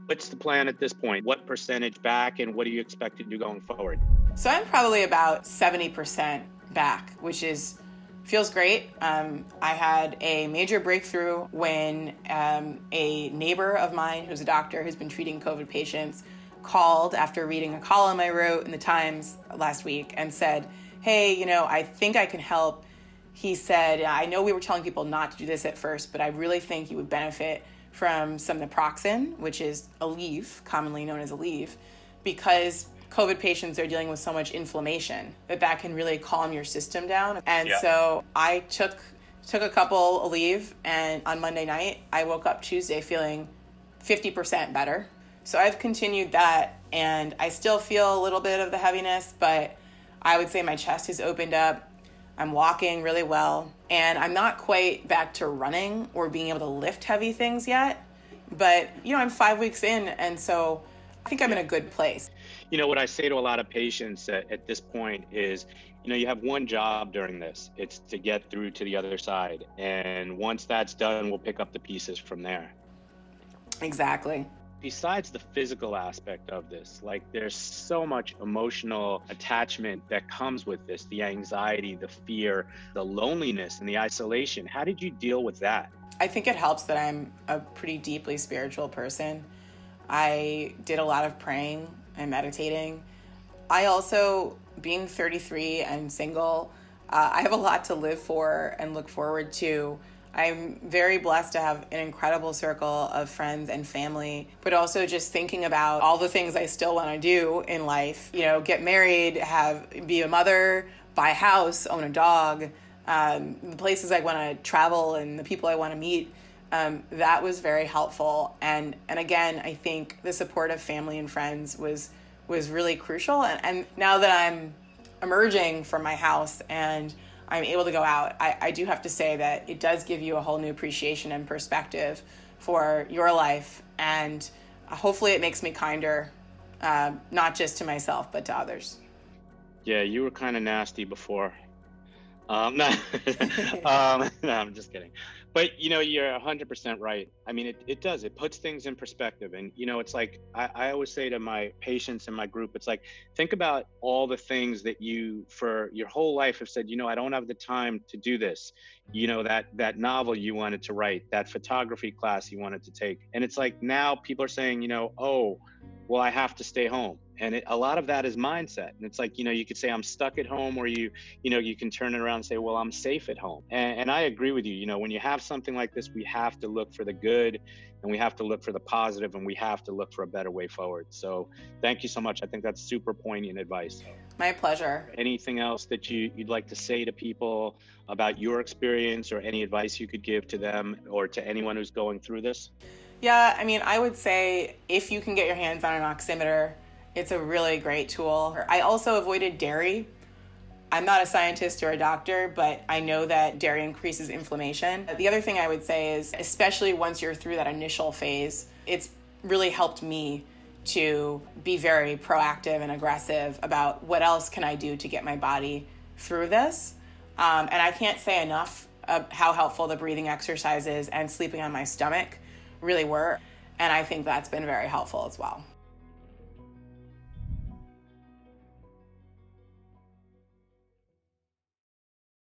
What's the plan at this point? What percentage back, and what do you expect to do going forward? So I'm probably about 70% back, which is feels great. I had a major breakthrough when a neighbor of mine who's a doctor who's been treating COVID patients called after reading a column I wrote in the Times last week and said, hey, I think I can help. He said, I know we were telling people not to do this at first, but I really think you would benefit from some naproxen, which is Aleve, commonly known as Aleve, because COVID patients are dealing with so much inflammation that can really calm your system down. And so I took a couple Aleve, and on Monday night, I woke up Tuesday feeling 50% better. So I've continued that, and I still feel a little bit of the heaviness, but I would say my chest has opened up. I'm walking really well, and I'm not quite back to running or being able to lift heavy things yet, but I'm 5 weeks in, and so I think I'm in a good place. What I say to a lot of patients at this point is, you have one job during this. It's to get through to the other side. And once that's done, we'll pick up the pieces from there. Exactly. Besides the physical aspect of this, there's so much emotional attachment that comes with this, the anxiety, the fear, the loneliness, and the isolation. How did you deal with that? I think it helps that I'm a pretty deeply spiritual person. I did a lot of praying and meditating. I also, being 33 and single, I have a lot to live for and look forward to. I'm very blessed to have an incredible circle of friends and family, but also just thinking about all the things I still want to do in life. Get married, be a mother, buy a house, own a dog, the places I want to travel and the people I want to meet. That was very helpful. And again, I think the support of family and friends was really crucial. And now that I'm emerging from my house and I'm able to go out, I do have to say that it does give you a whole new appreciation and perspective for your life. And hopefully it makes me kinder, not just to myself, but to others. Yeah, you were kind of nasty before. No, no, I'm just kidding. But you're 100% right. I mean, it does. It puts things in perspective. And it's like I always say to my patients in my group, it's like, think about all the things that you for your whole life have said, I don't have the time to do this. That novel you wanted to write, that photography class you wanted to take. And it's like now people are saying, oh, well, I have to stay home. And a lot of that is mindset. And it's like, you could say I'm stuck at home, or you can turn it around and say, well, I'm safe at home. And I agree with you. When you have something like this, we have to look for the good, and we have to look for the positive, and we have to look for a better way forward. So thank you so much. I think that's super poignant advice. My pleasure. Anything else that you'd like to say to people about your experience, or any advice you could give to them or to anyone who's going through this? Yeah, I mean, I would say if you can get your hands on an oximeter, it's a really great tool. I also avoided dairy. I'm not a scientist or a doctor, but I know that dairy increases inflammation. The other thing I would say is, especially once you're through that initial phase, it's really helped me to be very proactive and aggressive about what else can I do to get my body through this. And I can't say enough of how helpful the breathing exercises and sleeping on my stomach really were. And I think that's been very helpful as well.